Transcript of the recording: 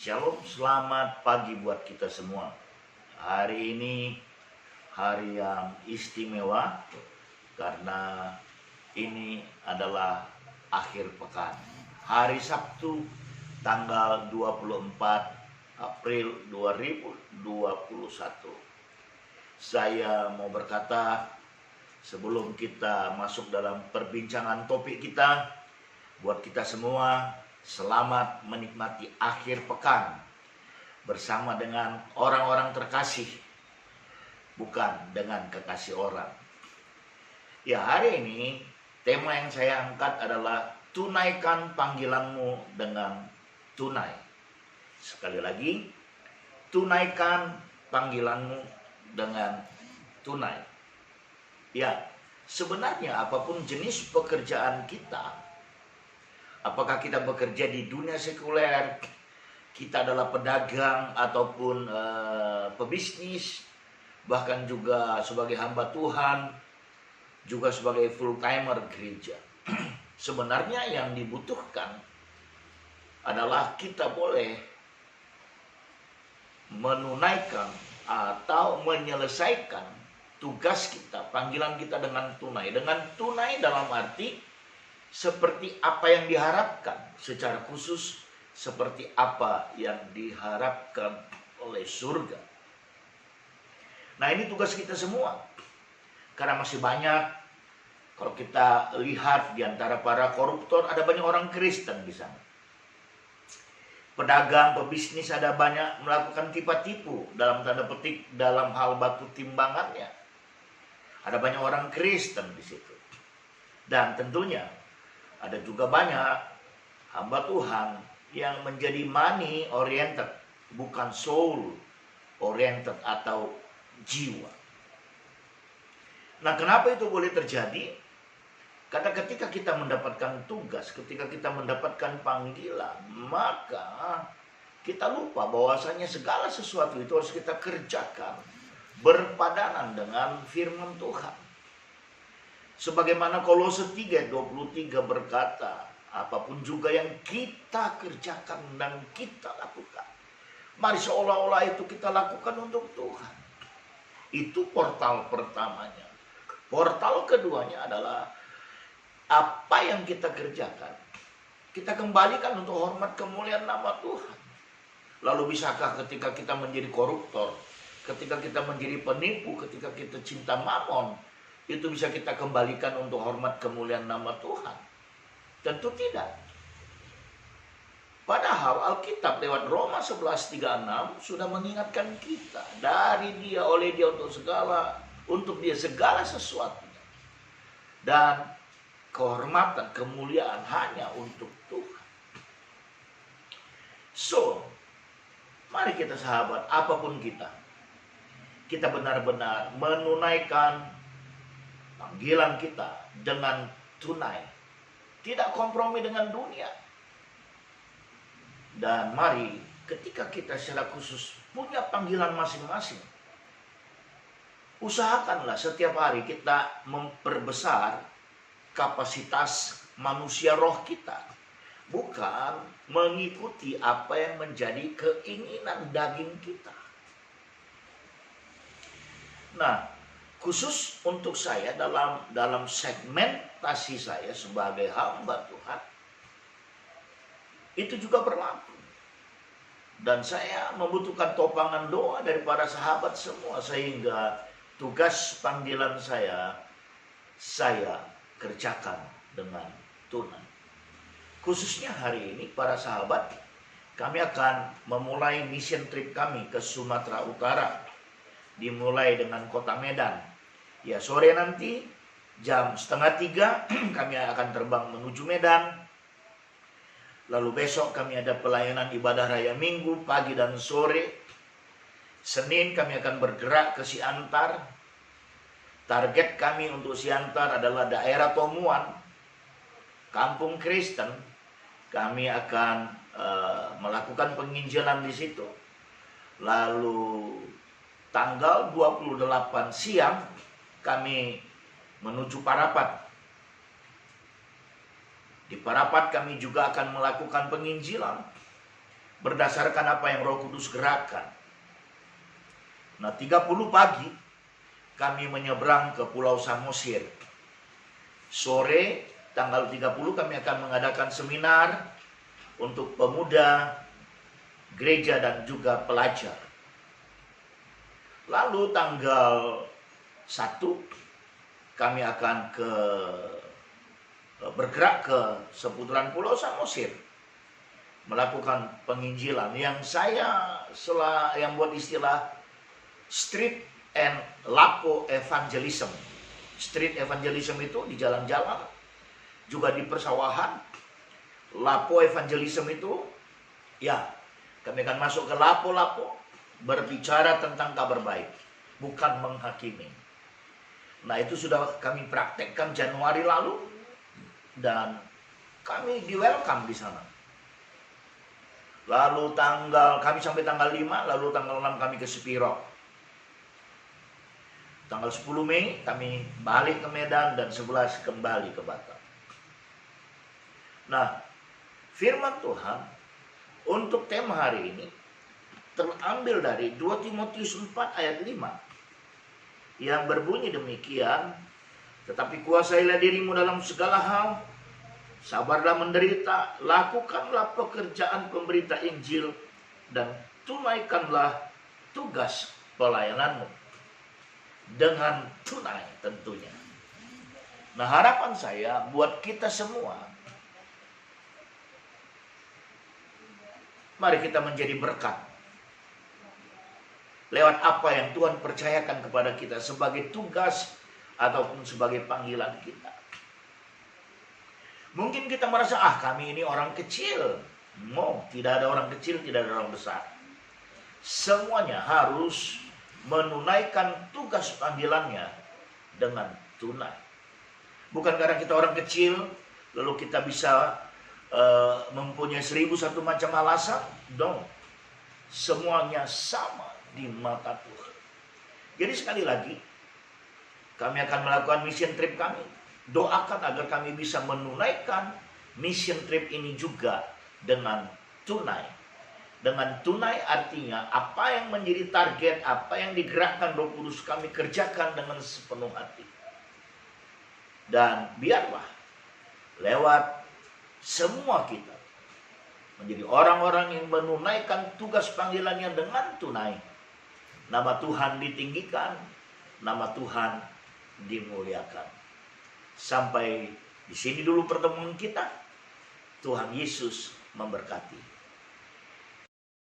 Shalom, selamat pagi buat kita semua. Hari ini hari yang istimewa karena ini adalah akhir pekan. Hari Sabtu tanggal 24 April 2021. Saya mau berkata sebelum kita masuk dalam perbincangan topik kita, buat kita semua, selamat menikmati akhir pekan bersama dengan orang-orang terkasih, bukan dengan kekasih orang. Ya, hari ini tema yang saya angkat adalah tunaikan panggilanmu dengan tunai. Sekali lagi, tunaikan panggilanmu dengan tunai. Ya, sebenarnya apapun jenis pekerjaan kita, apakah kita bekerja di dunia sekuler, kita adalah pedagang ataupun pebisnis, bahkan juga sebagai hamba Tuhan, juga sebagai full timer gereja. Sebenarnya yang dibutuhkan adalah kita boleh menunaikan atau menyelesaikan tugas kita, panggilan kita dengan tunai. Dengan tunai dalam arti seperti apa yang diharapkan, secara khusus seperti apa yang diharapkan oleh surga. Nah, ini tugas kita semua. Karena masih banyak, kalau kita lihat di antara para koruptor, ada banyak orang Kristen di sana. Pedagang, pebisnis ada banyak melakukan tipu-tipu dalam tanda petik dalam hal batu timbangannya. Ada banyak orang Kristen di situ. Dan tentunya ada juga banyak hamba Tuhan yang menjadi money oriented, bukan soul oriented atau jiwa. Nah, kenapa itu boleh terjadi? Karena ketika kita mendapatkan tugas, ketika kita mendapatkan panggilan, maka kita lupa bahwasanya segala sesuatu itu harus kita kerjakan berpadanan dengan firman Tuhan. Sebagaimana Kolose 3:23 berkata, apapun juga yang kita kerjakan dan kita lakukan, mari seolah-olah itu kita lakukan untuk Tuhan. Itu portal pertamanya. Portal keduanya adalah apa yang kita kerjakan, kita kembalikan untuk hormat kemuliaan nama Tuhan. Lalu bisakah ketika kita menjadi koruptor, ketika kita menjadi penipu, ketika kita cinta mamon, itu bisa kita kembalikan untuk hormat kemuliaan nama Tuhan? Tentu tidak. Padahal Alkitab lewat Roma 11:36 sudah mengingatkan kita, dari Dia, oleh Dia, untuk Dia segala sesuatunya. Dan kehormatan, kemuliaan hanya untuk Tuhan. So, mari kita sahabat, apapun kita benar-benar menunaikan panggilan kita dengan tunai, tidak kompromi dengan dunia. Dan mari ketika kita secara khusus punya panggilan masing-masing, usahakanlah setiap hari kita memperbesar kapasitas manusia roh kita, bukan mengikuti apa yang menjadi keinginan daging kita. Nah, khusus untuk saya dalam segmentasi saya sebagai hamba Tuhan, itu juga berlaku. Dan saya membutuhkan topangan doa dari para sahabat semua, sehingga tugas panggilan saya kerjakan dengan tunai. Khususnya hari ini para sahabat, kami akan memulai mission trip kami ke Sumatera Utara. Dimulai dengan kota Medan. Ya, sore nanti jam 2:30 kami akan terbang menuju Medan. Lalu besok kami ada pelayanan ibadah raya Minggu pagi dan sore. Senin kami akan bergerak ke Siantar. Target kami untuk Siantar adalah daerah Tomuan, kampung Kristen. Kami akan melakukan penginjilan di situ. Lalu tanggal 28 siang kami menuju Parapat. Di Parapat kami juga akan melakukan penginjilan. berdasarkan apa yang Roh Kudus gerakkan. Nah, 30 pagi kami menyeberang ke Pulau Samosir. Sore tanggal 30 kami akan mengadakan seminar untuk pemuda, gereja, dan juga pelajar. Lalu tanggal 1 kami akan bergerak ke seputaran Pulau Samosir, melakukan penginjilan yang yang buat istilah street and lapo evangelism. Street evangelism itu di jalan-jalan, juga di persawahan. Lapo evangelism itu, ya, kami akan masuk ke lapo-lapo, berbicara tentang kabar baik, bukan menghakimi. Nah, itu sudah kami praktekkan Januari lalu, dan kami di welcome di sana. Lalu kami sampai tanggal 5, lalu tanggal 6 kami ke Sepiro. Tanggal 10 Mei kami balik ke Medan, dan 11 kembali ke Batam. Nah, firman Tuhan untuk tema hari ini terambil dari 2 Timotius 4 ayat 5 yang berbunyi demikian, tetapi kuasailah dirimu dalam segala hal, sabarlah menderita, lakukanlah pekerjaan pemberita Injil, dan tunaikanlah tugas pelayananmu dengan tunai tentunya. Nah, harapan saya buat kita semua, mari kita menjadi berkat lewat apa yang Tuhan percayakan kepada kita sebagai tugas ataupun sebagai panggilan kita. Mungkin kita merasa, kami ini orang kecil. No, tidak ada orang kecil, tidak ada orang besar. Semuanya harus menunaikan tugas panggilannya dengan tunai. Bukan karena kita orang kecil, lalu kita bisa mempunyai 1001 macam alasan. No, semuanya sama di mata Tuhan. Jadi sekali lagi, kami akan melakukan mission trip kami. Doakan agar kami bisa menunaikan mission trip ini juga dengan tunai. Dengan tunai artinya apa yang menjadi target, apa yang digerakkan Roh Kudus, kami kerjakan dengan sepenuh hati. Dan biarlah lewat semua kita menjadi orang-orang yang menunaikan tugas panggilannya dengan tunai. Nama Tuhan ditinggikan, nama Tuhan dimuliakan. Sampai di sini dulu pertemuan kita. Tuhan Yesus memberkati.